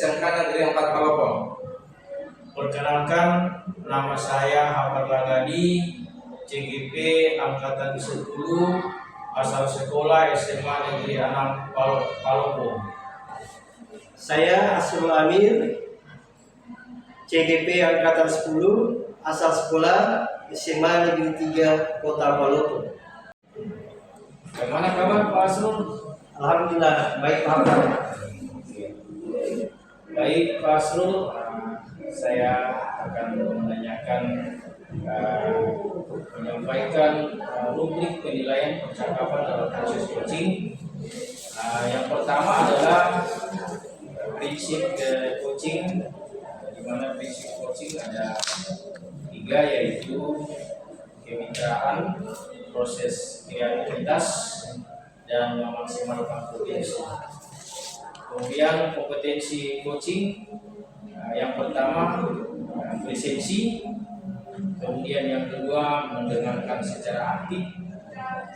SMK Negeri 4 Palopong. Perkenalkan, nama saya Hamad Lagadi, CGP Angkatan 10, asal sekolah SMA Negeri 6 Palopong. Saya Asrul Amir, CGP Angkatan 10, asal sekolah SMA Negeri 3 Kota Palopong. Bagaimana kabar Pak Asrul? Alhamdulillah, baik Pak Hamad. Baik Pak Asrul, saya akan menyampaikan rubrik penilaian percakapan dalam proses coaching. Yang pertama adalah prinsip coaching, di mana prinsip coaching ada 3, yaitu kemitraan, proses kreativitas, dan memaksimalkan potensi. Kemudian kompetensi coaching, yang pertama presensi, kemudian yang kedua mendengarkan secara aktif,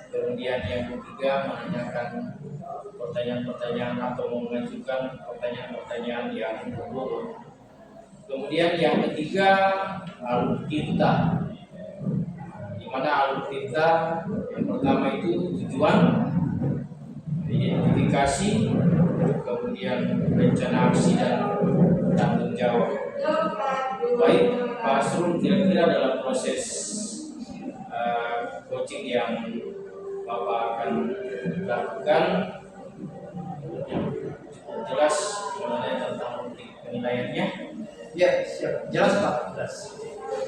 kemudian yang ketiga menanyakan pertanyaan-pertanyaan atau mengajukan pertanyaan-pertanyaan yang berbobot. Kemudian yang ketiga alutsista, di mana alutsista yang pertama itu tujuan, identifikasi, kemudian rencana aksi dan tanggung jawab. Baik Pak Asrul, kira-kira dalam proses coaching yang Bapak akan lakukan, jelas mengenai tentang penilaiannya? Ya, siap. Jelas Pak. Jelas.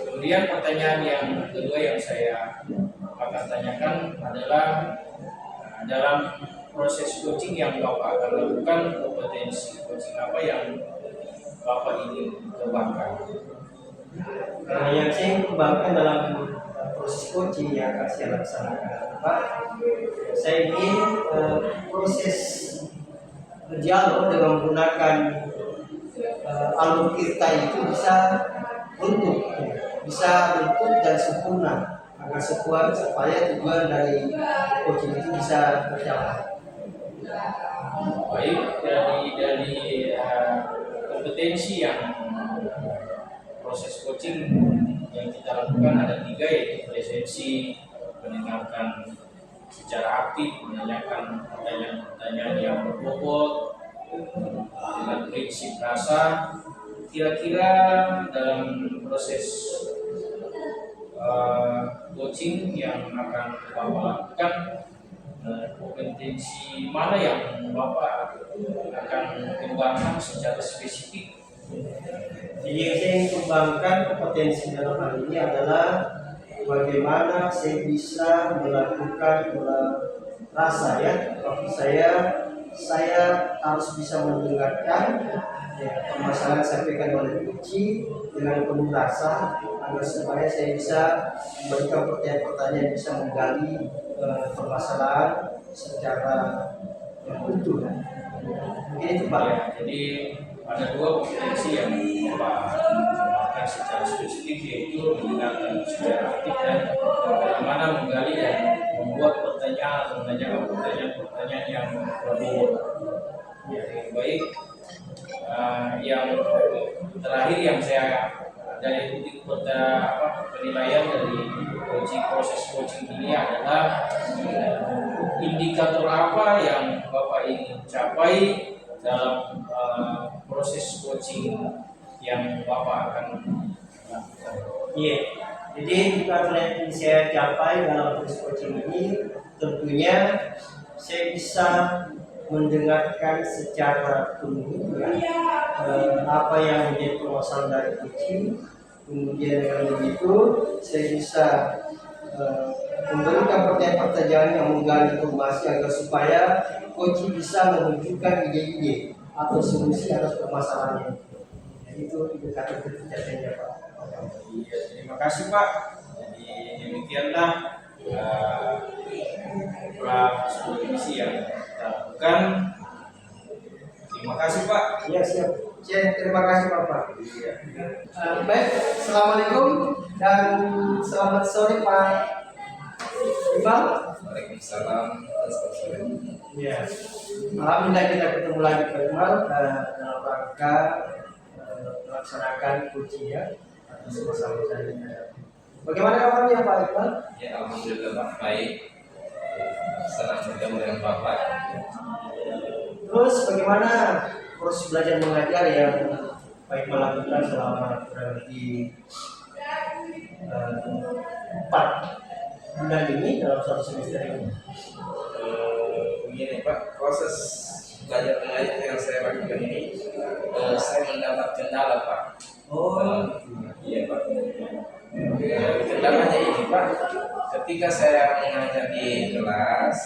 Kemudian pertanyaan yang kedua yang saya akan tanyakan adalah dalam proses coaching yang Bapak akan lakukan, kompetensi coaching apa yang Bapak ingin kembangkan? Yang saya kembangkan dalam proses coaching yang akan saya laksanakan, Pak, saya ingin proses dialog dengan menggunakan alutsista itu bisa bentuk dan sempurna agar supaya tujuan dari coaching itu bisa tercapai. Baik, dari kompetensi yang proses coaching yang kita lakukan ada 3, yaitu presensi, mendengarkan secara aktif, menanyakan pertanyaan-pertanyaan yang berbobot dengan prinsip rasa. Kira-kira dalam proses coaching yang akan Bapak lakukan, kompetensi mana yang Bapak akan kembangkan secara spesifik? Jadi yang saya ingin kembangkan kompetensi dalam hal ini adalah bagaimana saya bisa melakukan rasa, ya. Tapi saya harus bisa mendengarkan permasalahan sampaikan oleh coach dengan penuh rasa, agar supaya saya bisa memberikan pertanyaan-pertanyaan yang bisa menggali permasalahan secara utuh. Mungkin itu Pak. Ya, jadi ada 2 kompetensi yang Bapak kembangkan secara spesifik, yaitu mendengarkan secara aktif dan bagaimana menggali dan membuat pertanyaan atau menanyakan pertanyaan-pertanyaan yang berbobot. Ya, baik. Yang terakhir yang saya dari titik penilaian dari proses coaching ini adalah indikator apa yang Bapak ingin capai dalam proses coaching yang Bapak akan lakukan. Iya, jadi indikator yang ingin saya capai dalam proses coaching ini tentunya saya bisa mendengarkan secara penuh apa yang menjadi permasalahan dari coaching. Kemudian dengan begitu saya bisa memberikan pertanyaan-pertanyaan yang menggali informasi agar supaya coaching bisa menunjukkan ide-ide atau solusi atas permasalahannya. Itu indikator kebijakannya Pak. Iya, terima kasih Pak. Jadi demikianlah studi yang kita lakukan. Terima kasih Pak. Ya, siap. Terima kasih Bapak. Baik, assalamualaikum dan selamat sore Pak Iqbal. Waalaikumsalam. Selamat sore. Ya, alhamdulillah kita ketemu lagi Pak Iqbal dalam rangka melaksanakan coaching ya atas masalah saya. Bagaimana kabarnya Pak Iqbal? Ya, alhamdulillah Pak, baik. Senang bertemu dengan Bapak. Terus bagaimana proses belajar mengajar yang Pak Iqbal lakukan selama kurang lebih 4 bulan ini dalam satu semester ini? Begini Pak, proses belajar mengajar yang saya lakukan ini, saya mendapat kendala Pak. Iya Pak. Kendalanya ini Pak, ketika saya mengajar di kelas,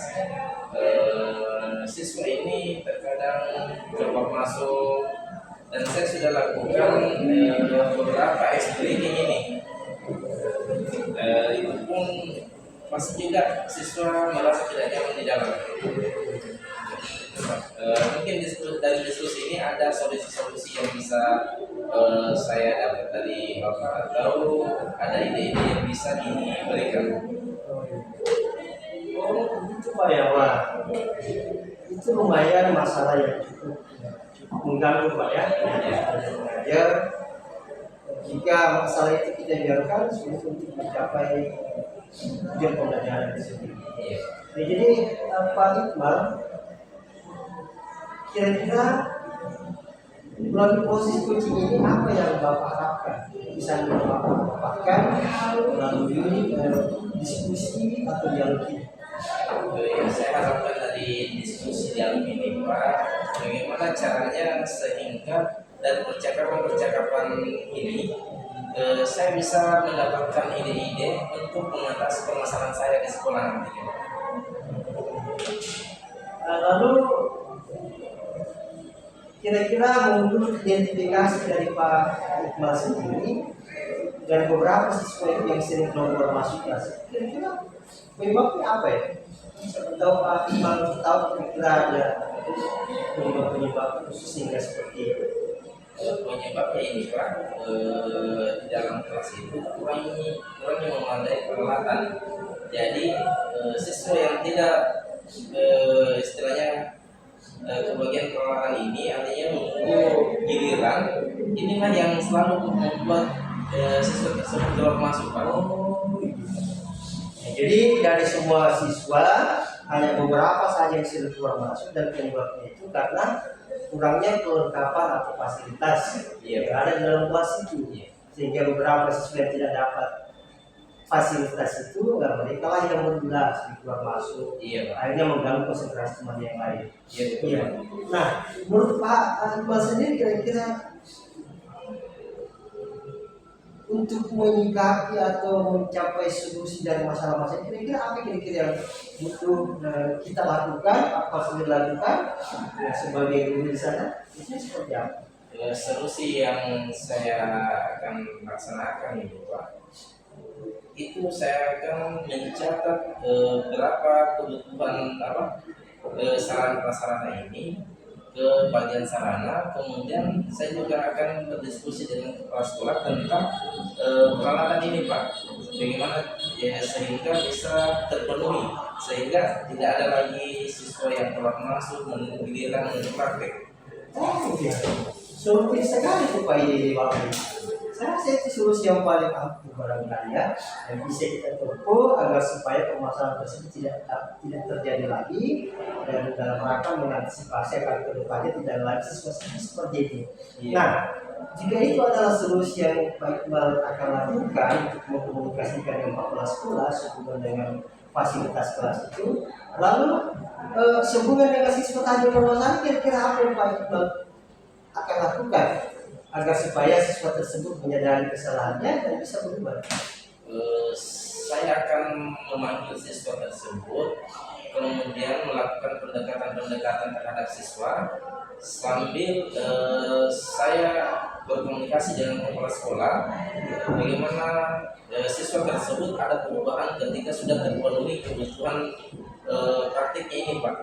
siswa ini terkadang keluar masuk, dan saya sudah lakukan beberapa explaining ini. Itu pun masih juga siswa merasa tidak nyaman di dalam. Mungkin dari diskusi ini ada solusi-solusi yang bisa saya dapat dari Bapak, atau ada ide-ide yang bisa diberikan. Oh, itu Pak ya, Pak. Itu lumayan masalah yang cukup mengganggu Pak ya. Ya, jika masalah itu kita biarkan sulit untuk mencapai tujuan pembelajaran tersebut. Nah, jadi Pak Iqbal, kira-kira melalui proses coaching ini apa yang Bapak harapkan bisa Bapak dapatkan melalui diskusi atau dialog ini? Yang saya harapkan dari diskusi dialog ini Pak, bagaimana caranya sehingga dari percakapan-percakapan ini saya bisa mendapatkan ide-ide untuk mengatasi permasalahan saya di sekolah nantinya. Lalu kira-kira menurut identifikasi dari Pak Iqbal sendiri dan beberapa siswa itu yang sering keluar masuk kelas, kira-kira penyebabnya apa ya? Atau Pak Iqbal tahu kira-kira ada penyebab khusus sehingga seperti itu? Penyebabnya ini Pak, di dalam kelas itu kurangnya memadai peralatan. Jadi siswa yang tidak istilahnya kebagian peralatan ini, artinya menunggu giliran, inilah yang selalu membuat siswa tersebut keluar masuk Pak. Jadi dari semua siswa hanya beberapa saja yang sudah keluar masuk, dan penyebabnya itu karena kurangnya kelengkapan atau fasilitas yang ada di dalam kelas itu, sehingga beberapa siswa yang tidak dapat fasilitas itu, mereka lah yang berbelas di keluar masuk, akhirnya mengganggu konsentrasi teman yang lain. Nah, menurut Pak Iqbal sendiri, kira-kira untuk menyikapi atau mencapai solusi dari masalah-masalah, kira-kira apa kira-kira yang butuh kita lakukan, apa sudah dilakukan ya, sebagai guru di sana, itu seperti apa? Solusi yang saya akan laksanakan itu Pak, itu saya akan mencatat berapa kebutuhan sarana prasarana ini ke bagian sarana, kemudian saya juga akan berdiskusi dengan kepala sekolah tentang peralatan ini Pak, bagaimana ya sehingga bisa terpenuhi, sehingga tidak ada lagi siswa yang telah masuk menunggu giliran untuk praktek. Solusi sekali tuh Pak ide Bapak. Saya rasa itu solusi yang paling ampuh barangkali ya, yang bisa kita tempuh agar supaya permasalahan tersebut tidak terjadi lagi, dan dalam rangka mengantisipasi agar kedepannya tidak lagi siswa seperti ini. Nah, jika itu adalah solusi yang Pak Iqbal akan lakukan untuk mengkomunikasikan dengan kepala sekolah sehubungan dengan fasilitas kelas itu, lalu sehubungan dengan siswa tadi permasalahan, kira-kira apa yang Pak Iqbal akan lakukan agar supaya siswa tersebut menyadari kesalahannya dan bisa berubah? Saya akan memanggil siswa tersebut, kemudian melakukan pendekatan-pendekatan terhadap siswa, sambil saya berkomunikasi dengan kepala sekolah bagaimana siswa tersebut ada perubahan ketika sudah terpenuhi kebutuhan praktiknya ini Pak,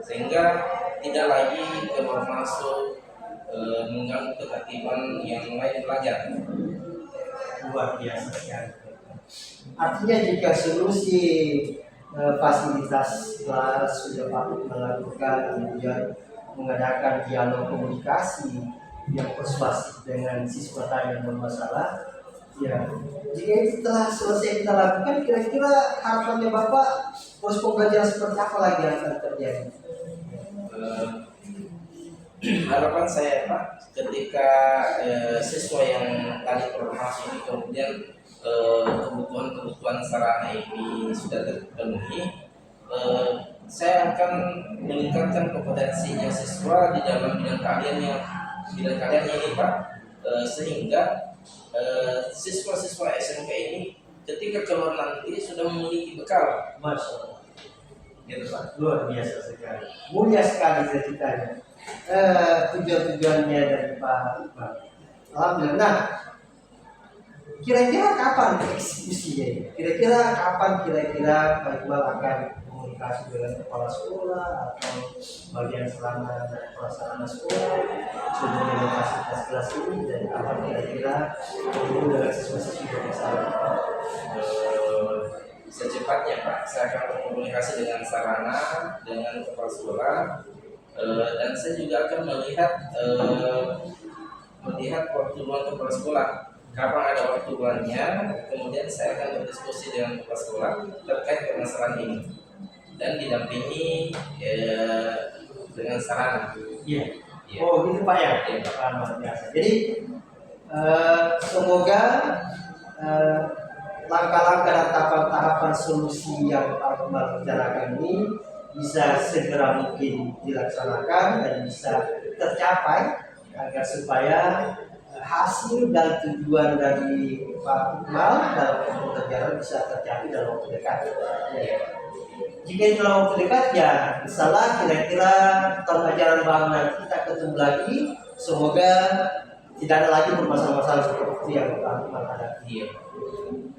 sehingga tidak lagi keluar masuk mengganggu ketertiban yang lain belajar. Luar biasa sekali. Artinya jika solusi fasilitas kelas sudah patut melakukan, kemudian mengadakan dialog komunikasi yang persuasif dengan siswa tadi yang bermasalah. Ya, jika itu telah selesai kita lakukan, kira-kira harapannya Bapak proses pembelajaran seperti apa lagi yang akan terjadi? Eh, Harapan saya Pak, ketika siswa yang tadi pernah masuk ini kemudian kebutuhan-kebutuhan sarana ini sudah terpenuhi, saya akan meningkatkan kompetensinya siswa di dalam bidang keahliannya ini Pak, sehingga siswa-siswa SMP ini ketika keluar nanti sudah memiliki bekal. Masya Allah. Gitu Pak. Luar biasa sekali, mulia sekali ceritanya. Tujuan-tujuannya dari Pak Iqbal. Alhamdulillah. Nah, kira-kira kapan eksekusinya ini? Kira-kira Pak Iqbal akan komunikasi dengan kepala sekolah atau bagian selama dari prasarana sekolah sebelum fasilitas kelas ini, dan apa kira-kira berhubung dengan siswa-siswi bermasalah? Secepatnya Pak, saya akan berkomunikasi dengan sarana, dengan kepala sekolah, dan saya juga akan melihat waktu luang kepala sekolah. Kapan ada waktu luangnya, kemudian saya akan berdiskusi dengan kepala sekolah terkait permasalahan ini dan didampingi dengan sarana. Iya. Iya. Oh gitu Pak ya. Iya, Pak. Luar biasa. Jadi semoga langkah-langkah dan tahapan-tahapan solusi yang Pak Iqbal rencanakan ini bisa segera mungkin dilaksanakan dan bisa tercapai, agar supaya hasil dan tujuan dari Pak Iqbal dalam pembelajaran bisa tercapai dalam waktu dekat. Ya. Jika itu dalam waktu dekat, ya insyaallah kira-kira tahun ajaran baru nanti kita ketemu lagi. Semoga tidak ada lagi permasalahan-masalah seperti itu yang Pak Iqbal hadapi. Iya.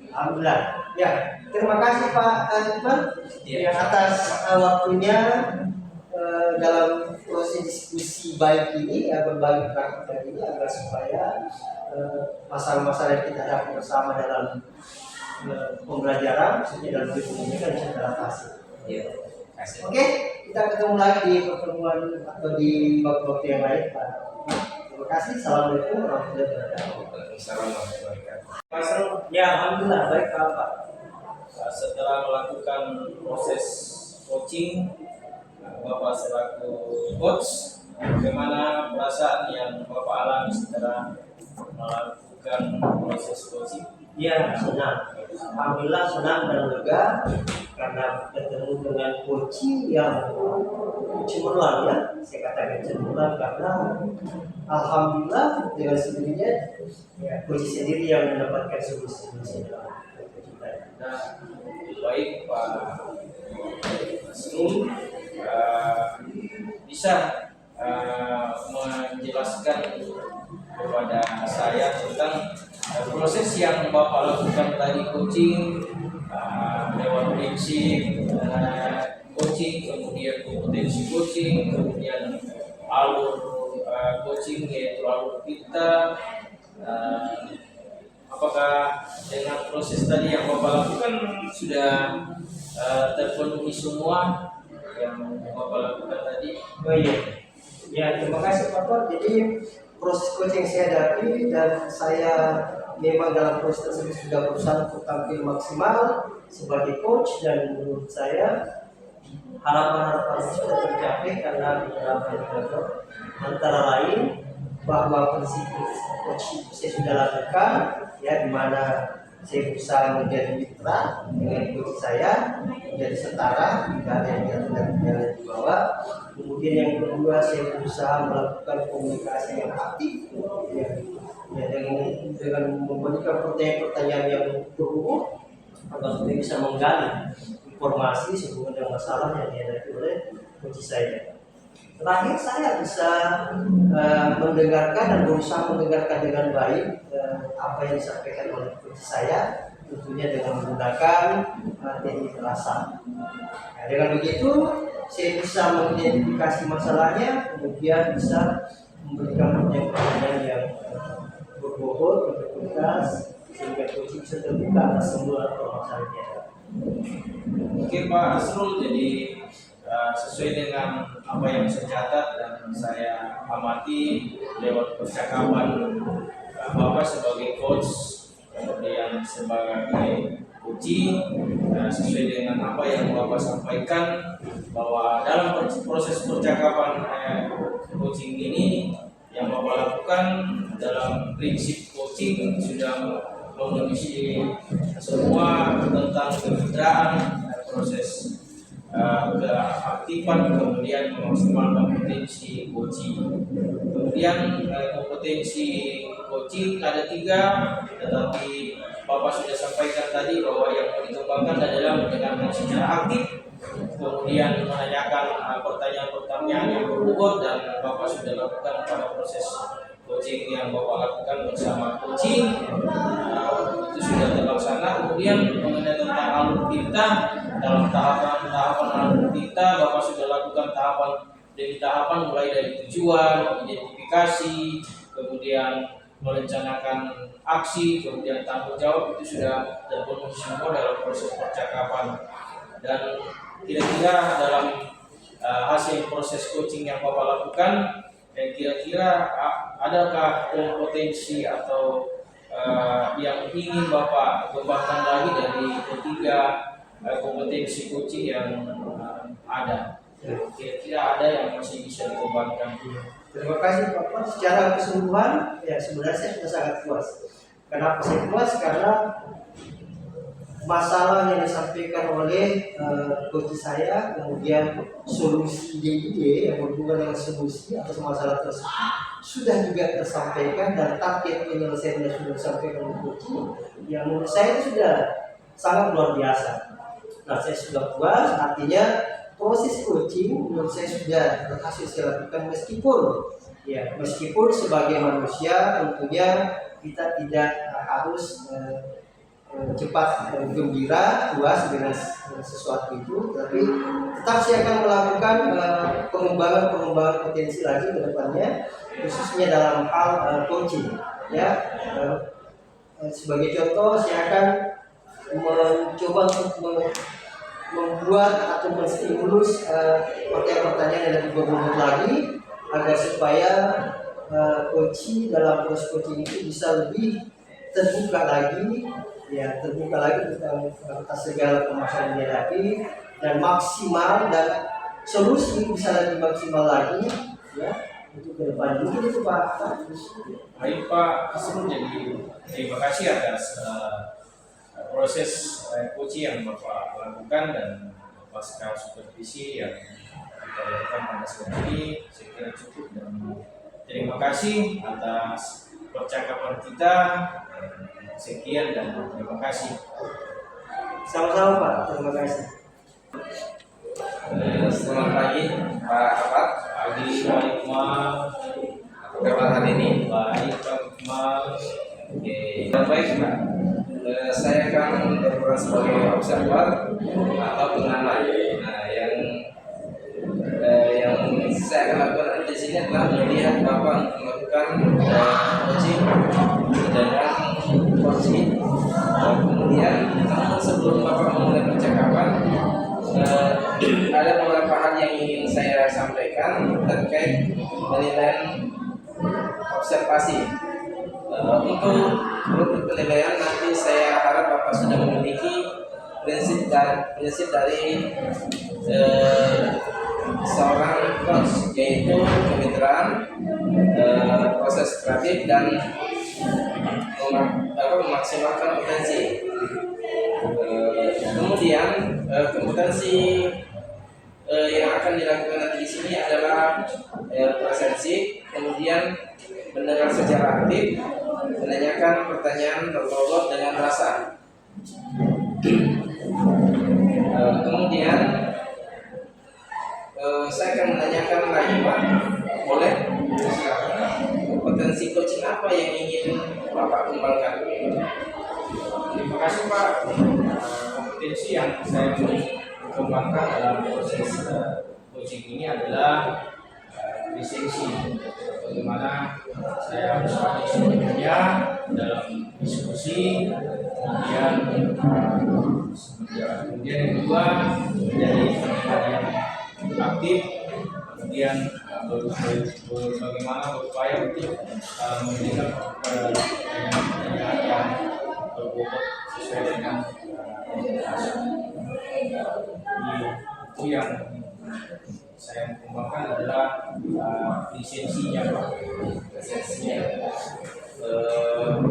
Alhamdulillah. Ya, terima kasih Pak Iqbal Iya. atas waktunya dalam proses diskusi baik ini, berbagi praktik ini, agar supaya masalah-masalah yang kita hadapi bersama dalam pembelajaran, khususnya dalam pendidikan bisa teratasi. Iya. Kasih. Oke, kita ketemu lagi di pertemuan atau di waktu-waktu yang lain Pak. Terima kasih. Assalamualaikum warahmatullahi wabarakatuh. Waalaikumsalam warahmatullahi wabarakatuh. Ya, alhamdulillah baik Pak. Setelah melakukan proses coaching, Bapak selaku coach, bagaimana perasaan yang Bapak alami setelah melakukan proses coaching? Ya, senang. Alhamdulillah senang dan lega karena ketemu dengan coaching yang cemerlang ya. Saya katakan cemerlang karena alhamdulillah dengan sendirinya ya, coaching sendiri yang mendapatkan solusi-solusi dalam coaching tadi. Nah, baik Pak Asrul, bisa menjelaskan kepada saya tentang proses yang Bapak lakukan tadi coaching, lewat prinsip coaching, kemudian kompetensi coaching, kemudian alur coaching yaitu alur kita. Apakah dengan proses tadi yang Bapak lakukan sudah terpenuhi semua yang Bapak lakukan tadi? Oh iya, ya terima kasih Pak Tor. Jadi proses coaching saya hadapi dan saya memang dalam proses tersebut sudah berusaha untuk tampil maksimal sebagai coach, dan menurut saya harapan-harapan sudah tercapai karena beberapa indikator, antara lain bahwa prinsip coach itu saya sudah lakukan, ya di mana saya berusaha menjadi mitra dengan coach saya, menjadi setara, tidak ada yang di atas dan tidak ada yang di bawah. Kemudian yang kedua, saya berusaha melakukan komunikasi yang aktif, ya dengan memberikan pertanyaan-pertanyaan yang berukur agar supaya bisa menggali informasi sehubungan dengan masalah yang dihadapi oleh coach saya. Terakhir, saya bisa mendengarkan dan berusaha mendengarkan dengan baik apa yang disampaikan oleh coach saya, tentunya dengan menggunakan teknik rasa. Nah, dengan begitu saya bisa mengidentifikasi masalahnya, kemudian bisa memberikan pertanyaan yang berbobot, berintegritas, sehingga coach bisa terbuka atas semua permasalahannya. Oke Pak Asrul, jadi sesuai dengan apa yang saya catat dan saya amati lewat percakapan Bapak sebagai coach, kemudian sebagai coaching, sesuai dengan apa yang Bapak sampaikan bahwa dalam proses percakapan coaching ini yang Bapak lakukan dalam prinsip coaching sudah memenuhi semua tentang kemitraan, proses keaktifan, kemudian memaksimalkan potensi coaching. Kemudian kompetensi coaching ada 3, tetapi Bapak sudah sampaikan tadi bahwa yang mau dikembangkan adalah mendengarkan secara aktif, kemudian menanyakan pertanyaan-pertanyaan yang berbobot, dan Bapak sudah lakukan pada proses coaching yang Bapak lakukan bersama coaching itu sudah terlaksana. Kemudian mengenai tentang alur kita, dalam tahapan alur kita Bapak sudah lakukan tahapan demi tahapan, mulai dari tujuan, identifikasi, kemudian merencanakan aksi, kemudian tanggung jawab, itu sudah terpenuhi semua dalam proses percakapan. Dan kira-kira dalam hasil proses coaching yang Bapak lakukan, kira-kira adakah kompetensi atau yang ingin Bapak kembangkan lagi dari ketiga kompetensi coaching yang ada? Kira-kira ada yang masih bisa dikembangkan? Terima kasih Bapak. Secara keseluruhan, ya sebenarnya saya sudah sangat puas. Kenapa saya puas? Karena masalah yang disampaikan oleh coach saya, kemudian solusi ide-ide yang berhubungan dengan solusi atau masalah tersebut sudah juga tersampaikan, dan target penyelesaiannya sudah disampaikan oleh coach, yang menurut saya itu sudah sangat luar biasa. Nah, saya sudah puas, artinya proses coaching menurut saya sudah berhasil saya lakukan, meskipun sebagai manusia tentunya kita tidak harus cepat gembira puas dengan sesuatu itu, tapi tetap saya akan melakukan pengembangan potensi lagi ke depannya, khususnya dalam hal coaching. Sebagai contoh, saya akan mencoba untuk membuat atau menstimulus pertanyaan-pertanyaan yang lebih berbobot lagi, agar supaya coaching dalam proses coaching itu bisa lebih terbuka lagi tentang segala permasalahan yang dihadapi, dan maksimal, dan solusi bisa lebih maksimal lagi untuk ke depan. Mungkin itu Pak. Baik Pak Asrul, jadi terima kasih atas proses coaching yang Bapak lakukan dan pasca supervisi yang kita lakukan pada saat ini. Saya kira cukup, dan terima kasih atas percakapan kita. Sekian dan terima kasih. Sama-sama Pak, terima kasih. Selamat pagi Pak Ahmad. Pagi Pak Iqmal. Apa kabar hari ini? Baik Pak Iqmal. Oke, baik Pak. Saya akan berperan sebagai observer atau pengamat. Nah, yang saya akan lakukan di sini adalah melihat Bapak melakukan coaching dengan coaching. Kemudian sebelum Bapak memulai percakapan, ada beberapa hal yang ingin saya sampaikan terkait penilaian observasi. Untuk penilaian nanti saya harap Bapak sudah memiliki prinsip dari seorang coach, yaitu kemitraan, proses kreatif, dan memaksimalkan potensi. Kemudian kompetensi yang akan dilakukan nanti di sini adalah presensi, kemudian mendengar secara aktif, menanyakan pertanyaan berbobot dengan rasa. Kemudian saya akan menanyakan lagi Pak, boleh? Potensi coaching apa yang ingin Bapak kembangkan? Terima kasih Pak. Kompetensi yang saya kembangkan dalam proses coaching ini adalah lisensi. Bagaimana saya harus sebelumnya dalam diskusi, kemudian semenjak kedua menjadi pendengar yang aktif, kemudian bagaimana berupaya untuk memberikan pertanyaan yang berbobot sesuai dengan itu yang saya kembangkan adalah lisensinya Pak. Lisensinya.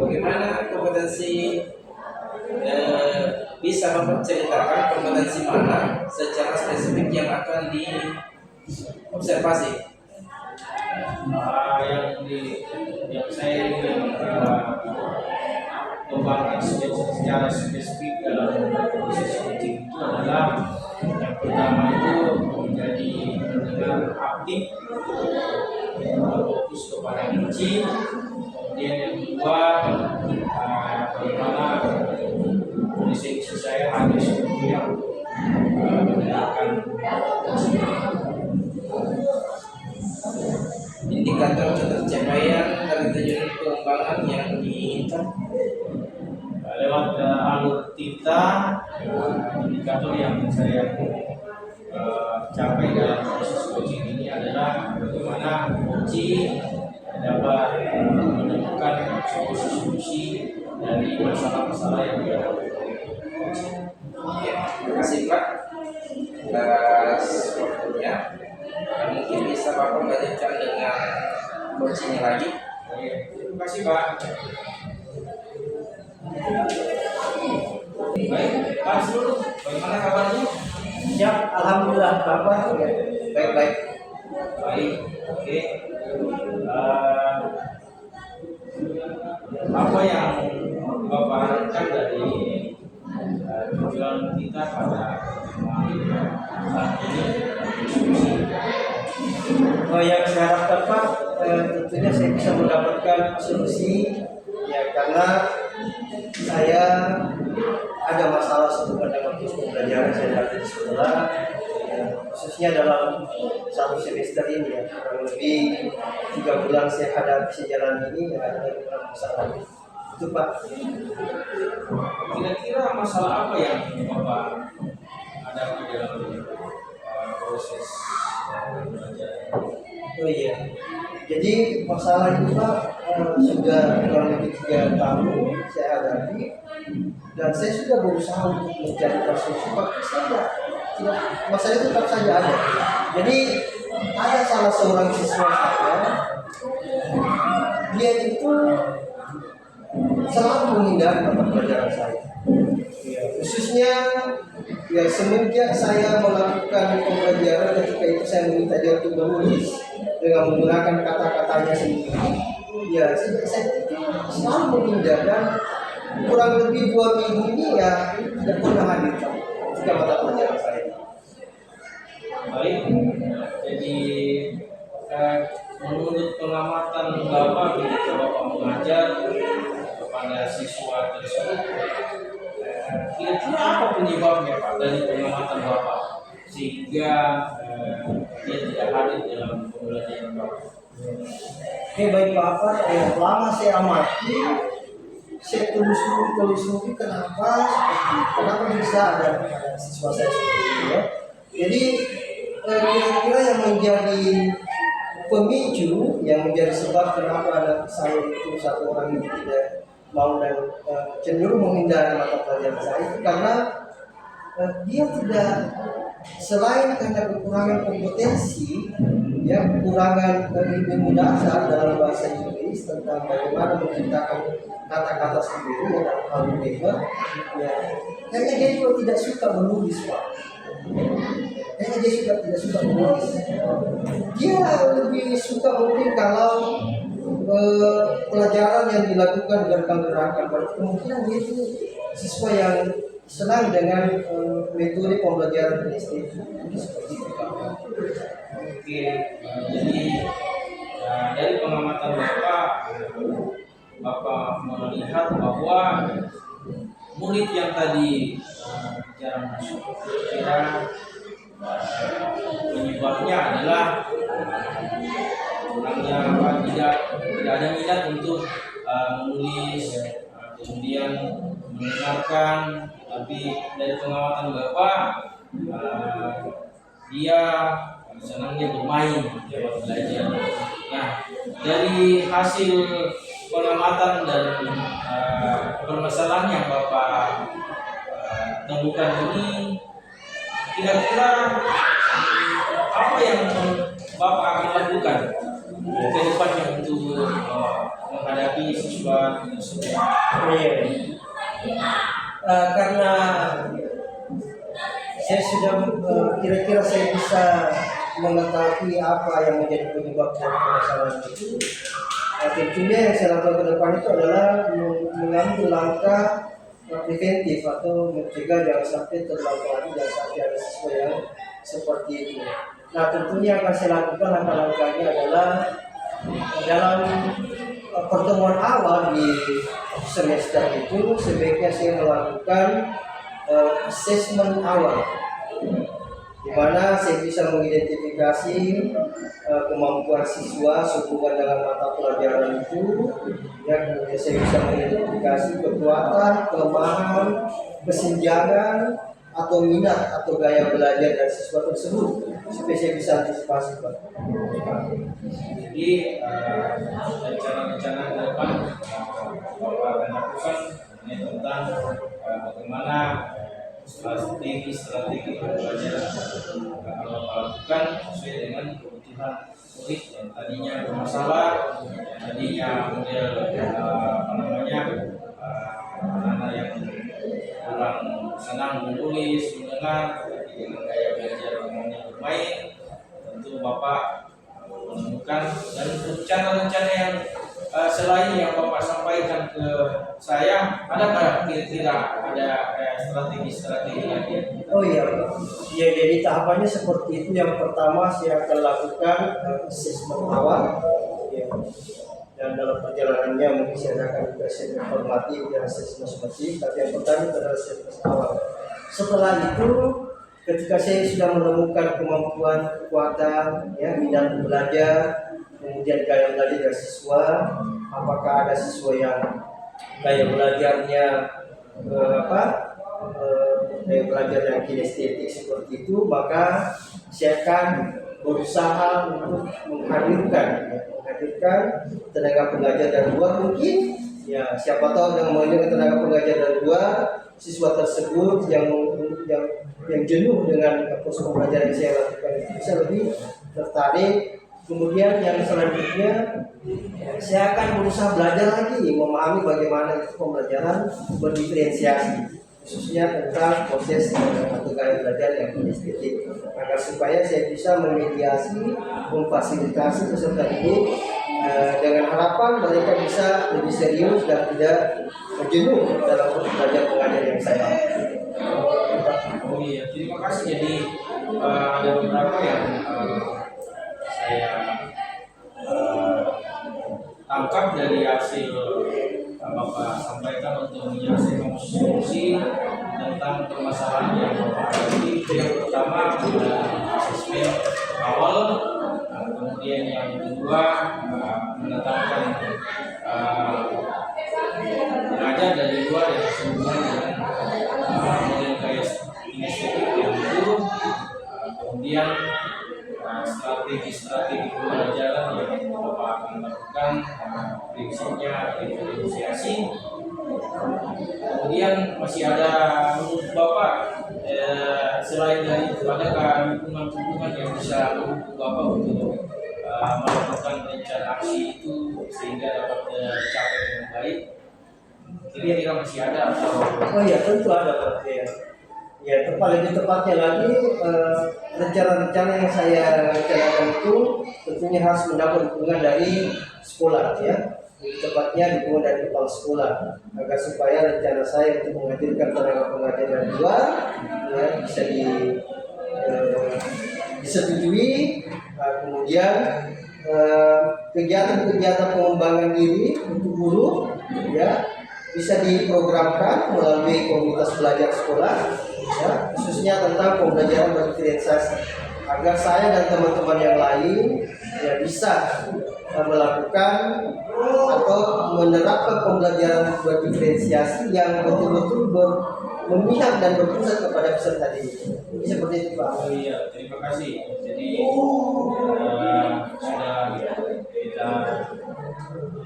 Bagaimana kompetensi bisa memperceritakan kompetensi mana secara spesifik yang akan diobservasi? Yang saya ingin kembangkan secara spesifik dalam proses coaching itu adalah yang pertama itu menjadi pendengar aktif, fokus kepada coaching. Kemudian yang kedua, bagaimana lisensi saya harus yang mendengarkan Indikator pencapaian dari tujuan pengembangan yang diinginkan. Lewat alur kita, indikator yang saya capai dalam proses coaching ini adalah bagaimana coaching dapat menemukan solusi-solusi dari masalah-masalah yang dihadapi oleh coaching. Ya, terima kasih Pak atas waktunya. Mungkin bisa Bapak melanjutkan dengan coachingnya lagi. Oke, terima kasih Pak. Baik, Pak Sulu, bagaimana kabarnya? Ya, alhamdulillah Bapak ya. Baik-baik. Baik, oke. Apa yang Bapak harapkan dari tujuan kita pada saat ini diskusi? Yang saya harapkan Pak, tentunya saya bisa mendapatkan solusi ya, karena saya ada masalah seputar dengan pembelajaran saya dari di sekolah ya, khususnya dalam satu semester ini ya, kurang lebih 3 bulan saya hadapi sejalan ini ya, ada beberapa masalah itu Pak. Kira-kira masalah apa yang Bapak hadapi dalam proses belajar? Oh iya, jadi masalah itu Pak sudah kurang lebih 3 tahun saya hadapi dan saya sudah berusaha untuk mencari solusi, tapi saya tidak, masalah itu tetap saja ada. Jadi ada salah seorang siswa saya, dia itu selalu menghindari mata pelajaran saya. Ya, khususnya ya semenjak saya melakukan pembelajaran, ketika itu saya meminta dia untuk menulis dengan menggunakan kata-katanya sendiri. Ya, saya selalu menghindar dan kurang lebih 2 minggu ini ya tidak pernah hadir ketika mata pelajaran saya. Baik, jadi menurut pengamatan Bapak ketika Bapak mengajar kepada siswa tersebut, kira-kira apa penyebabnya Pak dari pengamatan Bapak sehingga dia tidak hadir dalam pembelajaran Bapak? Oke, baik Bapak, lama saya amati, saya telusuri kenapa bisa ada siswa saya seperti itu ya. Jadi kira-kira yang menjadi pemicu, yang menjadi sebab kenapa anak saya itu satu orang ini tidak mau dan cenderung menghindari mata pelajaran saya itu karena dia tidak, selain karena kekurangan kompetensi ya, kekurangan ilmu dasar dalam bahasa Inggris tentang bagaimana menciptakan kata-kata sendiri ya, dalam hal grammar ya, kayaknya dia juga tidak suka menulis Pak. Kayaknya dia juga tidak suka menulis. Dia lebih suka mungkin kalau pelajaran yang dilakukan gerakan-gerakan, kemungkinan dia itu siswa yang senang dengan metode pembelajaran PNST seperti itu Pak. Oke, jadi dari pengamatan Bapak melihat bahwa murid yang tadi jarang masuk, kira penyebabnya adalah kurangnya tidak ada minat untuk menulis, kemudian mendengarkan, tapi dari pengamatan Bapak dia senangnya bermain, belajar. Nah, dari hasil pengamatan dan permasalahan yang Bapak temukan ini, kira-kira apa yang Bapak akan lakukan ke depannya untuk menghadapi siswa tersebut? Karena saya sudah kira-kira saya bisa mengetahui apa yang menjadi penyebab dari permasalahan itu. Tentunya yang saya lakukan ke depan itu adalah mengambil langkah preventif atau mencegah jangan sampai terulang lagi, jangan sampai ada siswa yang seperti itu. Nah, tentunya akan saya lakukan langkah-langkahnya adalah dalam pertemuan awal di semester itu sebaiknya saya melakukan assessment awal, di mana saya bisa mengidentifikasi kemampuan siswa sehubungan dengan mata pelajaran itu, ya, kemudian saya bisa mengidentifikasi kekuatan, kelemahan, kesenjangan atau minat atau gaya belajar dari siswa tersebut supaya saya bisa antisipasi, Pak. Jadi rencana-rencana ke depan Bapak akan lakukan ini tentang bagaimana strategi pembelajaran akan Bapak lakukan sesuai dengan kebutuhan murid yang tadinya bermasalah, yang tadinya model anak yang kurang senang menulis, mendengar, tapi dengan gaya belajar maunya bermain. Tentu Bapak menemukan dan rencana-rencana yang selain yang Bapak sampaikan ke saya, adakah kira-kira ada strategi-strategi lagi? Oh iya, ya, jadi tahapannya seperti itu. Yang pertama saya akan lakukan assessment awal, ya. Dan dalam perjalanannya mungkin saya akan juga formatif dan assessment seperti, tapi yang pertama itu adalah assessment awal. Setelah itu, ketika saya sudah menemukan kemampuan, kekuatan, ya, minat belajar, kemudian gaya belajar dari siswa, apakah ada siswa yang gaya belajarnya gaya belajar yang kinestetik seperti itu, maka saya akan berusaha untuk menghadirkan tenaga pengajar dari luar. Mungkin ya siapa tahu dengan mengajar tenaga pengajar dari luar, siswa tersebut yang jenuh dengan proses pembelajaran yang saya lakukan bisa lebih tertarik. Kemudian yang selanjutnya saya akan berusaha belajar lagi, memahami bagaimana itu pembelajaran berdiferensiasi, khususnya tentang proses atau gaya belajar yang kinestetik, agar supaya saya bisa memediasi, memfasilitasi peserta didik dengan harapan mereka bisa lebih serius dan tidak jenuh dalam proses belajar pengajar yang saya lakukan. Oh iya, terima kasih. Jadi ada beberapa yang saya tangkap dari hasil Bapak sampaikan untuk menyelesaikan solusi tentang permasalahan yang Bapak hadapi. Yang pertama adalah asesmen awal, kemudian yang kedua menetapkan pengajar dari luar yang sehubungan dengan model gaya kinestetik yang buruk, kemudian strategi pembelajaran yang Bapak akan lakukan, prinsipnya diferensiasi. Kemudian masih ada menurut Bapak selain dari itu, adakah dukungan yang bisa mendukung Bapak untuk melakukan rencana aksi itu sehingga dapat tercapai dengan baik? Kira-kira masih ada atau? Oh iya, tentu ada, Pak. Ya, lebih tepatnya lagi rencana-rencana yang saya rencanakan itu tentunya harus mendapat dukungan dari sekolah, ya. Lebih tepatnya dukungan dari kepala sekolah, agar supaya rencana saya untuk menghadirkan tenaga pengajar dari luar, ya, bisa disetujui. Kemudian kegiatan-kegiatan pengembangan diri untuk guru, ya, bisa diprogramkan melalui komunitas belajar sekolah, ya, khususnya tentang pembelajaran berdiferensiasi, agar saya dan teman-teman yang lain ya bisa melakukan atau menerapkan pembelajaran berdiferensiasi yang betul-betul memihak dan berpusat kepada peserta didik. Jadi seperti itu Pak. Oh iya, terima kasih. Jadi sudah kita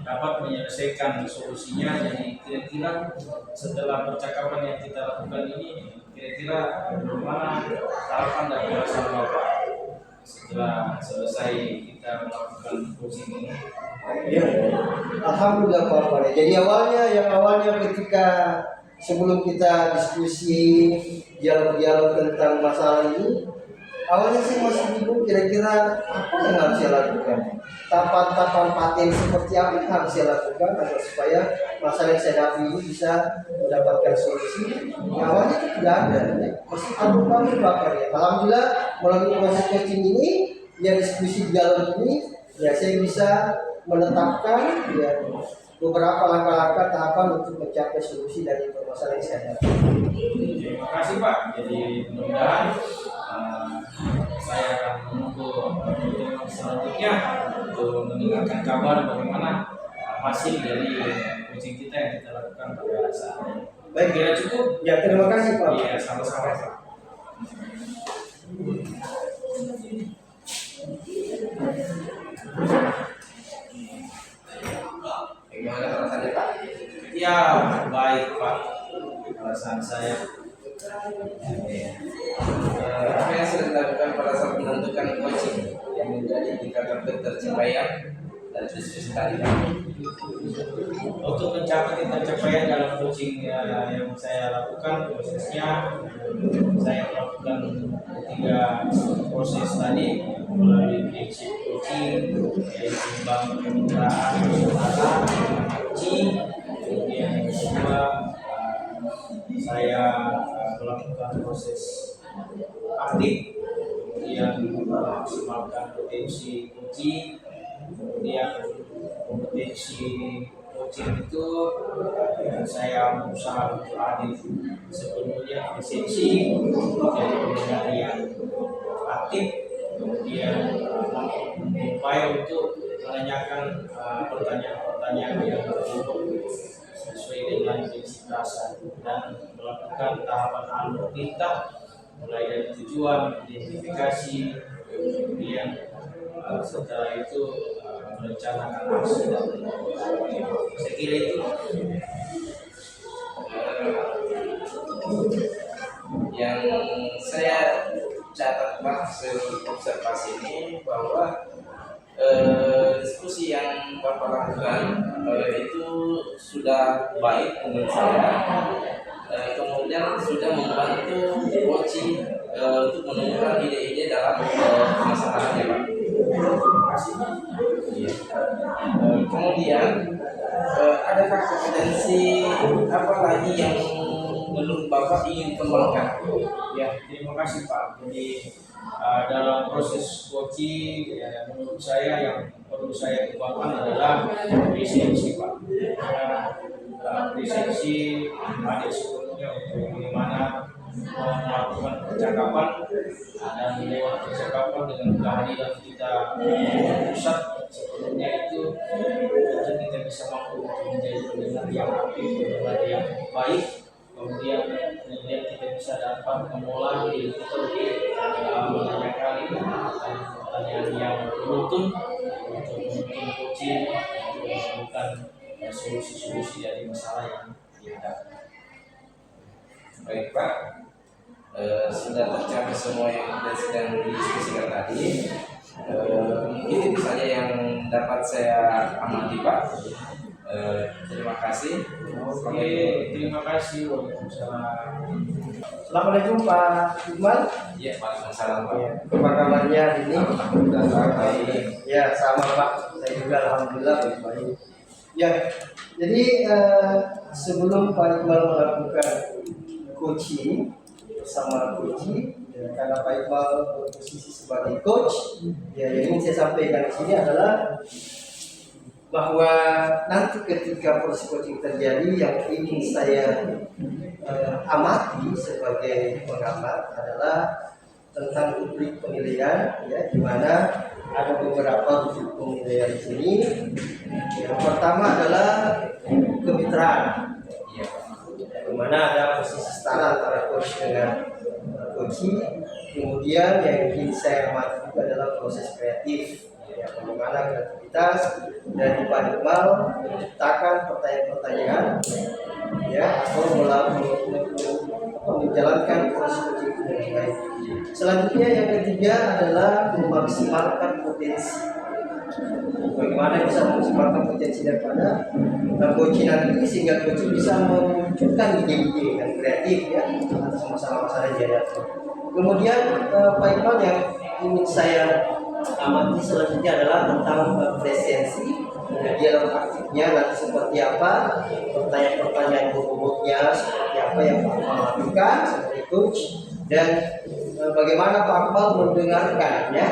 dapat menyelesaikan solusinya. Jadi kira-kira setelah percakapan yang kita lakukan ini, kira-kira bagaimana harapan dan perasaan Bapak setelah selesai kita melakukan coaching ini? Ya, alhamdulillah Pak. Jadi awalnya ketika sebelum kita diskusi dialog-dialog tentang masalah ini, awalnya sih masih bingung kira-kira apa yang harus saya lakukan. Tahapan-tahapan paten seperti apa yang harus saya lakukan agar supaya masalah yang saya hadapi ini bisa mendapatkan solusi. Ya, awalnya itu tidak ada, masih panggung-panggung bakar ya. Alhamdulillah melalui proses coaching ini, ya diskusi dialog ini, ya saya bisa menetapkan ya beberapa langkah-langkah tahapan untuk mencapai solusi dari permasalahan yang saya hadapi. Terima kasih Pak. Jadi mudah-mudahan saya akan menunggu pertemuan selanjutnya untuk mendengarkan kabar bagaimana hasil dari coaching kita yang kita lakukan pada saat ini. Baik, Kira cukup? ya terima kasih Pak. Iya, sama-sama Pak. Bagaimana perasaannya Pak? Ya, baik Pak. Perasaan saya. Apa yang sudah dilakukan pada saat menentukan coaching yang menjadi indikator ketercapaian dan diskusi tadi Pak? Untuk mencapai pencapaian dalam coaching yang saya lakukan, prosesnya saya melakukan 3 proses tadi melalui prinsip coaching, yaitu bangun kemitraan saudara, coaching. Kemudian yang kedua, saya melakukan proses aktif, kemudian memaksimalkan potensi coaching. Kemudian kompetensi coaching itu saya berusaha untuk hadir sepenuhnya esensi dari pendengar yang aktif, kemudian berupaya untuk menanyakan pertanyaan-pertanyaan yang sesuai dengan intensitas dan melakukan tahapan alur perintah mulai dari tujuan, identifikasi, kemudian setelah itu merencanakan aksi dan saya kira itu yang saya catat Pak hasil observasi ini bahwa diskusi yang Bapak lakukan itu sudah baik menurut saya. Kemudian sudah membantu coaching untuk menemukan ide-ide dalam masalahnya Pak. Iya. Kemudian adakah kompetensi apa lagi yang menurut Bapak ingin kembangkan? ya. Terima kasih Pak. Jadi dalam proses coaching menurut saya yang perlu saya kembangkan adalah presensi Pak. Karena presensi ada sepenuhnya untuk bagaimana melakukan percakapan dan lewat percakapan dengan kehadiran kita pusat sepenuhnya itu kita bisa mampu untuk menjadi pendengar yang aktif, pendengar yang baik. Kemudian kita bisa dapat mengolah diri kita untuk menanyakan pertanyaan yang beruntun untuk menuntun coaching untuk menemukan solusi-solusi dari masalah yang dihadapi. Baik Pak, sudah tercapai semua yang kita sedang didiskusikan tadi. Mungkin itu saja yang dapat saya amati Pak. Terima kasih. Oke, terima kasih. Waalaikumsalam. Assalamualaikum Pak Iqbal. Ya, Waalaikumsalam Pak. Apa kabarnya ini? Alhamdulillah baik. Ya sama Pak, saya juga alhamdulillah baik. Ya, jadi sebelum Pak Iqbal melakukan coaching bersama coaching, ya, karena Pak Iqbal berposisi sebagai coach, ya yang ingin saya sampaikan di sini adalah bahwa nanti ketika proses coaching terjadi, yang ingin saya amati sebagai pengamat adalah tentang rubrik penilaian, ya, di mana ada beberapa rubrik penilaian di sini. Yang pertama adalah peran, Iya. di mana ada posisi setara antara coach dengan coaching. Kemudian yang ingin saya amati juga adalah proses kreatif, ya, bagaimana kreativitas dari Pak Iqbal menciptakan pertanyaan-pertanyaan, ya, atau menjalankan proses coaching itu dengan baik. Selanjutnya yang ketiga adalah memaksimalkan potensi. Bagaimana bisa memaksimalkan potensi daripada coaching nanti sehingga coaching bisa memunculkan ide-ide yang kreatif, ya, atas masalah-masalah yang dihadapi. Kemudian Pak Iqbal yang ingin saya amati selanjutnya adalah tentang presensi, dialog aktifnya nanti seperti apa, pertanyaan-pertanyaan bobotnya seperti apa yang Pak Iqbal lakukan sebagai coach, dan bagaimana Pak Iqbal mendengarkan, ya,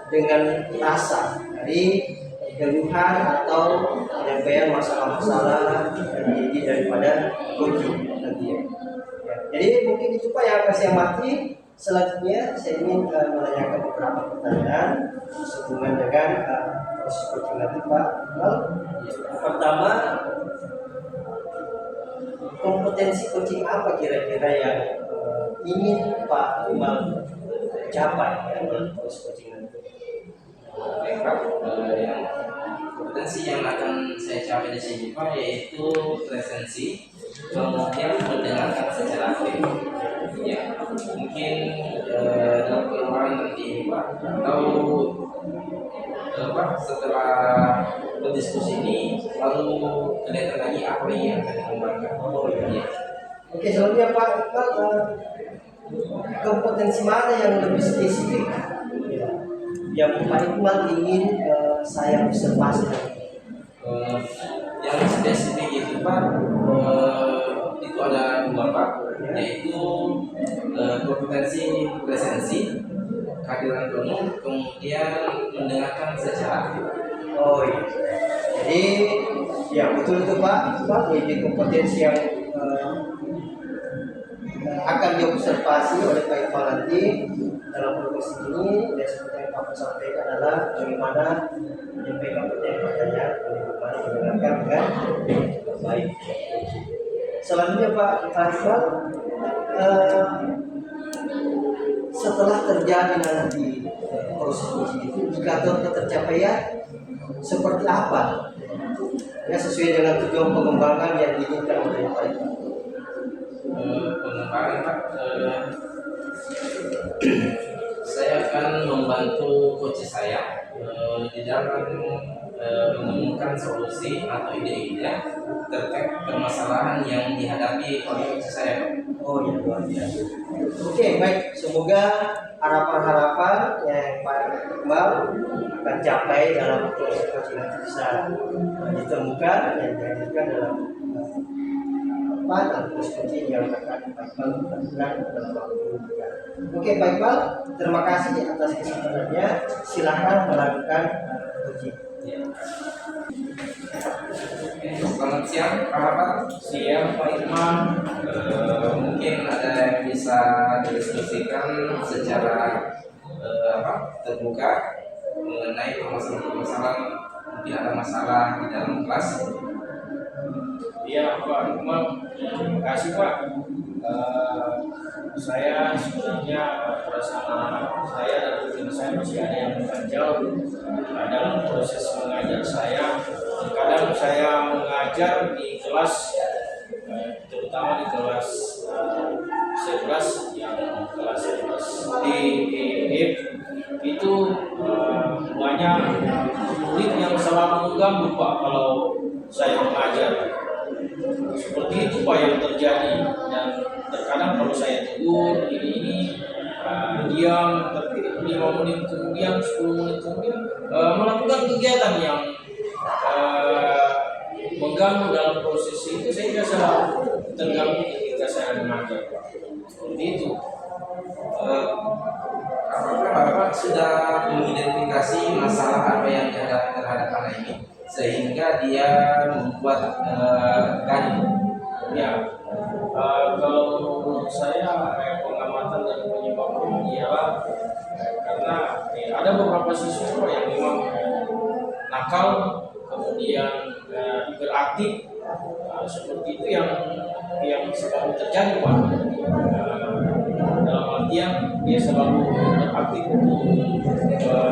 dengan rasa dari keluhan atau penyampaian masalah-masalah yang daripada coaching nanti, ya. Jadi mungkin itu Pak yang akan saya amati. Selanjutnya saya ingin menanyakan beberapa pertanyaan sehubungan dengan proses coaching nanti Pak Iqbal. Pertama, kompetensi coaching apa kira-kira yang ingin Pak Iqbal capai, ya, dalam proses coaching nanti? Baik Pak, yang kompetensi yang akan saya capai di sini Pak yaitu presensi, kemudian mendengarkan secara aktif. Ya, mungkin dalam pengembangan nanti Pak, atau Pak setelah berdiskusi ini lalu kelihatan lagi apa yang akan dikembangkan. Ya. Oke, selanjutnya Pak Iqbal, kompetensi mana yang lebih spesifik yang Pak Iqbal ingin saya observasi? Yang spesifik itu Pak, itu ada dua Pak, yaitu kompetensi presensi, kehadiran penuh, kemudian mendengarkan secara aktif. Oh iya. Jadi ya betul itu Pak. Jadi kompetensi yang akan diobservasi oleh Pak Iqbal nanti dalam proses ini, dan seperti yang Pak sampaikan adalah bagaimana menyampaikan pertanyaan, bagaimana mendengarkan dengan baik. Selanjutnya Pak Iqbal, setelah terjadi nanti proses uji itu, indikator ketercapaian seperti apa? Ya, sesuai dengan tujuan pengembangan yang diinginkan oleh Pak Iqbal. Pengembangan Pak, saya akan membantu coach saya di dalam menemukan solusi atau ide-ide terkait permasalahan yang dihadapi oleh coach saya Pak. Oh iya, luar biasa. Oke, baik. Semoga harapan-harapan yang Pak Iqbal akan capai dalam proses nanti bisa ditemukan dan dihadirkan dalam dalam proses yang akan Pak Iqbal lakukan dalam waktu dekat. Oke, Pak Iqbal, terima kasih atas kesempatannya. Silakan melakukan coaching. Selamat siang Pak Hafal. Siang Pak Irman. Mungkin ada yang bisa didiskusikan secara terbuka mengenai permasalahan-permasalahan, mungkin ada masalah di dalam kelas. Iya Pak Irman, terima kasih Pak. Saya sebenarnya perasaan saya dan tim saya masih ada yang mengganjal dalam proses mengajar saya. Kadang saya mengajar di kelas, terutama di kelas 11 yang kelas 11 di EF itu banyak murid yang selalu mengganggu Pak kalau saya mengajar. Seperti itu Pak yang terjadi, dan terkadang kalau saya tegur ini diam, tapi 5 menit kemudian, 10 menit kemudian melakukan kegiatan yang mengganggu dalam proses itu. Saya biasa terganggu ketika saya mengajar Pak. Seperti itu. Apakah Bapak sudah mengidentifikasi masalah apa yang dihadapi terhadap anak ini sehingga dia membuat gaduh? Ya, kalau menurut saya pengamatan dan penyebabnya ialah karena ada beberapa siswa yang memang nakal, kemudian hiperaktif, seperti itu yang selalu terjadi Pak. Dalam artian dia selalu aktif untuk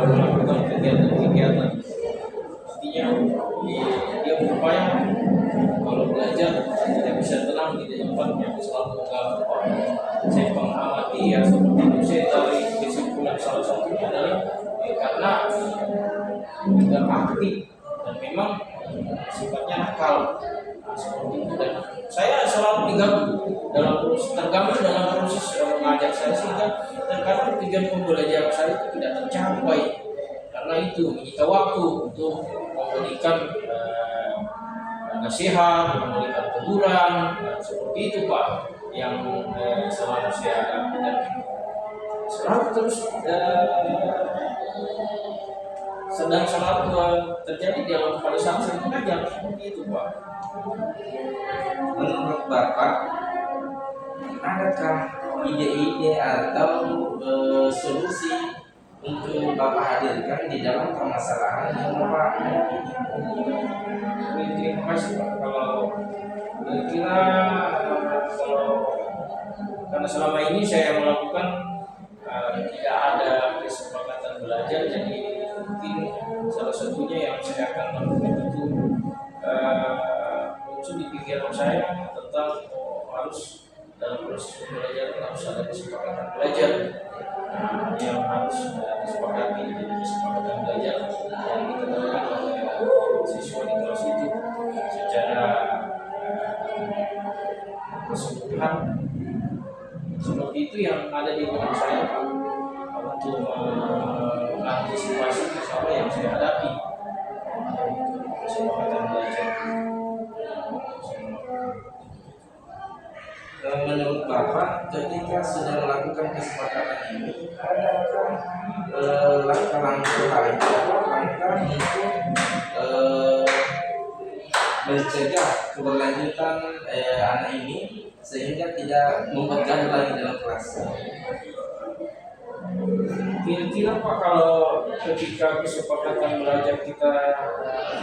melakukan kegiatan-kegiatan. Artinya dia berupaya kalau belajar tidak bisa tenang di tempatnya, selalu mengganggu Pak. Saya mengamati ya seperti itu, saya tarik kesimpulan salah satunya adalah karena tidak aktif dan memang sifatnya nakal. Nah, seperti itu, dan saya selalu terganggu dalam proses mengajar saya, sehingga terkadang tujuan pembelajaran saya itu tidak tercapai karena itu menyita waktu untuk memberikan nasihat, memberikan teguran, seperti itu Pak yang selalu saya hadapi dan selalu terus sedang selalu terjadi dalam pada saat saya mengajar, seperti itu Pak. Menurut Bapak, adakah ide-ide atau solusi untuk Bapak hadirkan di dalam permasalahan yang Bapak hadapi? Terima kasih Pak. Kalau karena selama ini saya melakukan tidak ada kesepakatan belajar, jadi mungkin salah satunya yang saya akan lakukan itu muncul di pikiran saya tentang harus dalam proses pembelajaran harus ada kesepakatan belajar yang harus disepakati, jadi kesepakatan belajar yang ditentukan oleh siswa di kelas itu secara keseluruhan. Seperti itu yang ada di benak saya Pak, untuk mengantisipasi masalah yang saya hadapi, kesepakatan belajar. Menurut Bapak, ketika sudah melakukan kesepakatan ini, adakah langkah-langkah lain atau langkah untuk mencegah keberlanjutan anak ini sehingga tidak membuat gaduh lagi dalam kelas? Kira-kira Pak, kalau ketika kesepakatan belajar kita,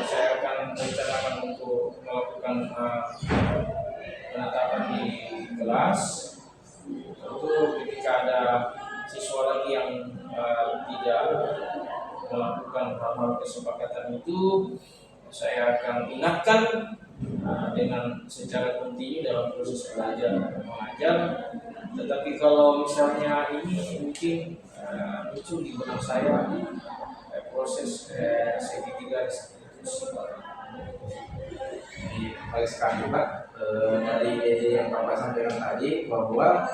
saya akan rencanakan untuk melakukan penetapan di kelas. Tentu ketika ada siswa lagi yang tidak melakukan hal-hal kesepakatan itu, saya akan ingatkan dengan secara kontinu dalam proses belajar dan mengajar. Tetapi kalau misalnya ini mungkin muncul di benak saya proses segitiga restitusi. Baik sekali Pak, dari ide yang Bapak sampaikan tadi bahwa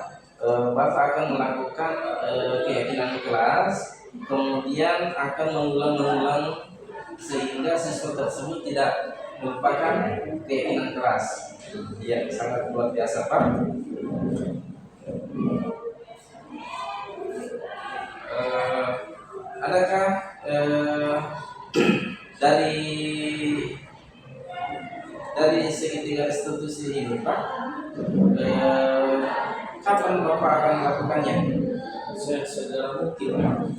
Bapak akan melakukan keyakinan kelas, kemudian akan mengulang sehingga siswa tersebut tidak melupakan keyakinan kelas. Ya, sangat luar biasa Pak. Adakah dari segitiga restitusi ini Pak, kapan Bapak akan melakukannya? Segera mungkin Pak.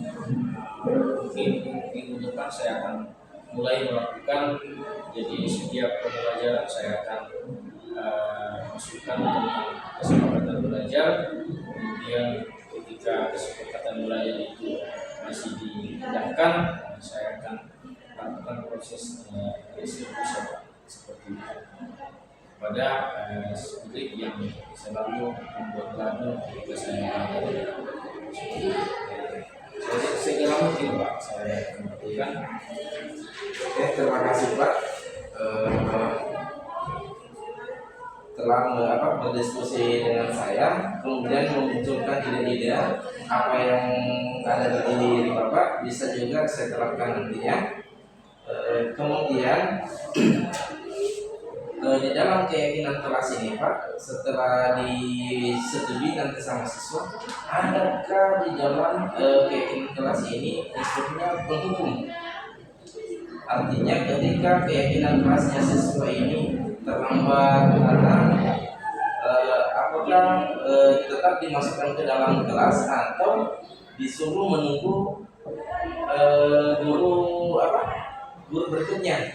Mungkin minggu depan saya akan mulai melakukan. Jadi setiap pembelajaran saya akan masukkan tentang kesepakatan belajar. Kemudian ketika kesepakatan belajar itu masih diindahkan, saya akan lakukan proses restitusi seperti itu pada subjek yang selalu membuat gaduh ketika saya belajar. Segera mungkin Pak saya akan lakukan. Oke, terima kasih Pak telah berdiskusi dengan saya, kemudian memunculkan ide-ide apa yang ada di diri Bapak bisa juga saya terapkan nantinya. Kemudian di dalam keyakinan kelas ini Pak, setelah disetujui nanti sama siswa, adakah di dalam keyakinan kelas ini unsurnya penghukum? Artinya ketika keyakinan kelasnya siswa ini terlambat apakah tetap dimasukkan ke dalam kelas atau disuruh menunggu guru berikutnya?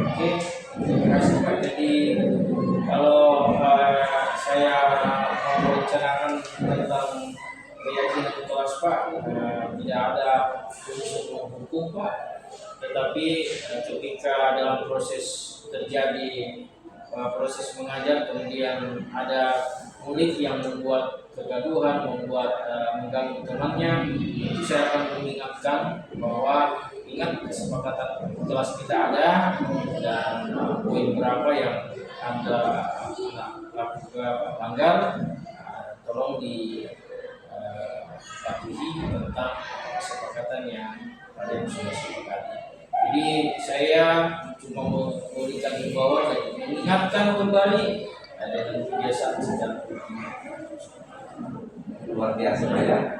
Oke. Terima kasih Pak. Jadi kalau saya mau menceritakan tentang keyakinan kelas Pak, tidak ada unsur hukum Pak, tetapi ketika dalam proses terjadi proses mengajar, kemudian ada murid yang membuat kegaduhan, membuat mengganggu temannya, itu saya akan mengingatkan bahwa ingat kesepakatan kelas kita ada, dan poin berapa yang Anda langgar, tolong dipatuhi tentang kesepakatan yang kalian sudah sepakati. Jadi saya cuma memberikan himbauan dan mengingatkan kembali dan kebiasaan secara rutin. Luar biasa ya.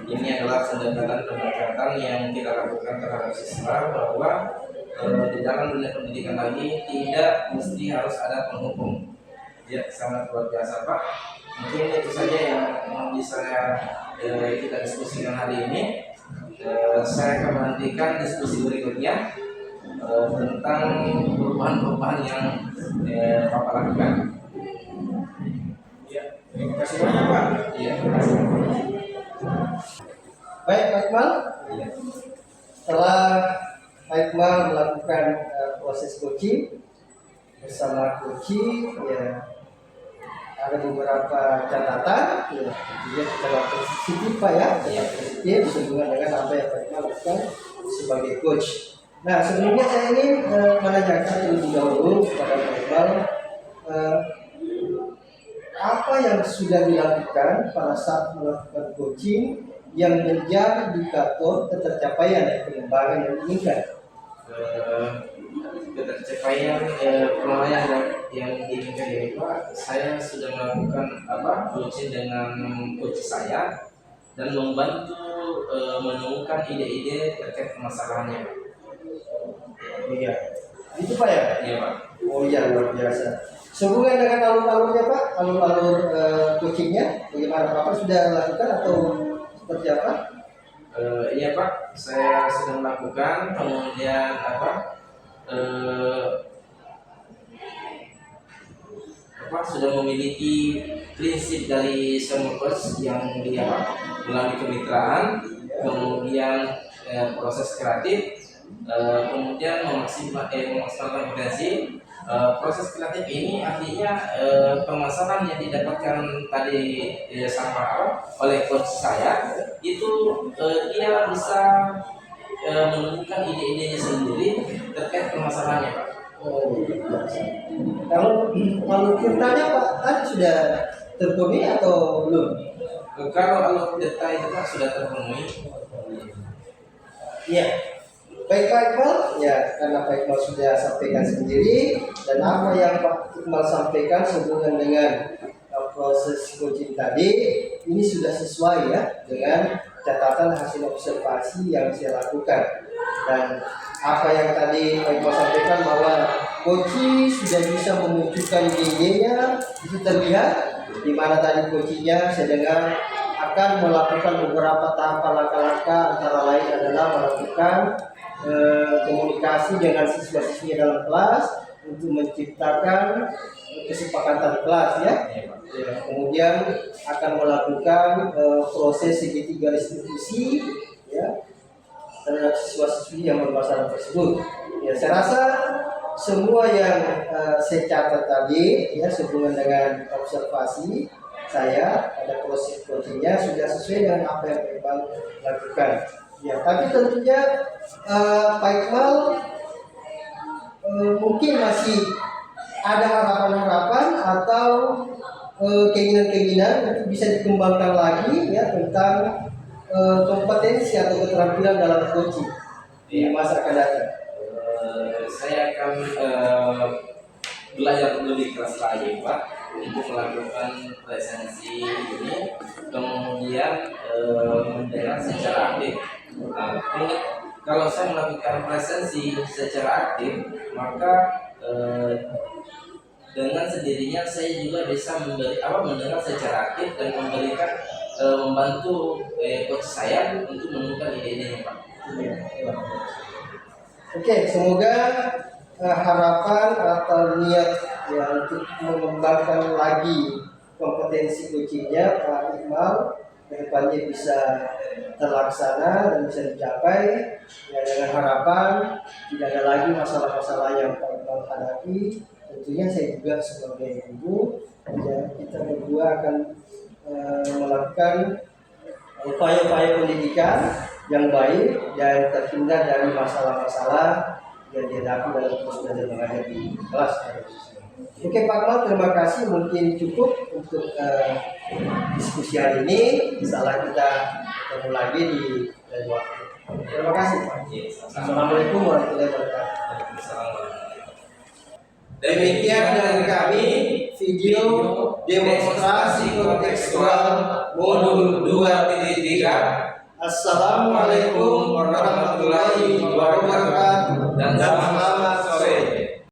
Ini adalah pendekatan yang kita lakukan terhadap siswa, bahwa di dalam dunia pendidikan lagi tidak mesti harus ada penghukum. Ya, sangat luar biasa Pak. Mungkin itu saja yang bisa kita diskusikan hari ini. Saya akan menantikan diskusi berikutnya tentang perubahan-perubahan yang Bapak lakukan. Ya, terima kasih banyak Pak. Iya, terima kasih. Baik Pak Iqbal, Iya. setelah Pak Iqbal melakukan proses coaching bersama coaching, ya ada beberapa catatan, ya dia catatan positif Pak ya, catatan positif sehubungan dengan apa yang Pak Iqbal lakukan sebagai coach. Nah sebelumnya saya ingin menanyakan terlebih dahulu kepada Pak Iqbal, apa yang sudah dilakukan pada saat melakukan coaching yang menjadi indikator ketercapaian pengembangan yang diinginkan? Ketercapaian penilaian yang diinginkan ini Pak, saya sudah melakukan coaching dengan coach saya dan membantu menemukan ide-ide terkait permasalahannya Pak. Iya, itu Pak ya? Iya Pak. Oh iya, luar biasa. Sehubungan dengan alur-alurnya Pak, alur-alur coachingnya, bagaimana Bapak sudah lakukan atau seperti apa? Iya Pak, saya sudah melakukan, kemudian sudah memiliki prinsip dari semua coach yang dia melalui kemitraan, kemudian proses kreatif, kemudian memaksimalkan potensi. Proses kreatif ini artinya permasalahan yang didapatkan tadi oleh coach saya itu dia bisa menemukan ide-idenya sendiri terkait permasalahannya Pak. Oh, kalau ceritanya Pak tadi sudah terpenuhi atau belum? Kalau alur data itu Pak sudah terpenuhi. Iya. Baik Pak Iqbal, ya karena Pak Iqbal sudah sampaikan sendiri dan apa yang Pak Iqbal sampaikan sehubungan dengan proses coaching tadi ini sudah sesuai ya dengan catatan hasil observasi yang saya lakukan, dan apa yang tadi Pak Iqbal sampaikan bahwa coaching sudah bisa memunculkan ide-idenya itu terlihat di mana tadi coachingnya saya dengar akan melakukan beberapa tahapan langkah-langkah, antara lain adalah melakukan komunikasi dengan siswa-siswi dalam kelas untuk menciptakan kesepakatan kelas ya. Kemudian akan melakukan proses segitiga restitusi ya terhadap siswa-siswi yang bermasalah tersebut. Ya, saya rasa semua yang saya catat tadi ya sehubungan dengan observasi saya pada proses coachingnya sudah sesuai dengan apa yang Pak Iqbal lakukan. Ya, tapi tentunya Pak Iqbal mungkin masih ada harapan-harapan atau keinginan-keinginan untuk bisa dikembangkan lagi ya tentang kompetensi atau keterampilan dalam coaching di masa akan datang. Saya akan belajar lebih keras lagi Pak untuk melakukan presensi ini, kemudian mendengar secara aktif. Nah, kalau saya melakukan presensi secara aktif, maka dengan sendirinya saya juga bisa mendengar secara aktif dan memberikan membantu coach saya untuk menemukan ide-idenya Pak. Oke, semoga harapan atau niat ya untuk mengembangkan lagi kompetensi coachingnya Pak Iqbal kedepannya bisa terlaksana dan bisa dicapai ya, dengan harapan tidak ada lagi masalah-masalah yang Pak Iqbal hadapi. Tentunya saya juga sebagai guru ya, kita berdua akan melakukan upaya-upaya pendidikan yang baik yang terhindar dari masalah-masalah yang dihadapi dalam proses belajar mengajar di kelas. Oke Pak Iqbal, terima kasih. Mungkin cukup untuk diskusi hari ini. Insyaallah kita ketemu lagi di lain waktu. Terima kasih Pak. Assalamualaikum warahmatullahi wabarakatuh. Demikian dari kami video demonstrasi kontekstual modul 2.3. Assalamualaikum warahmatullahi wabarakatuh dan selamat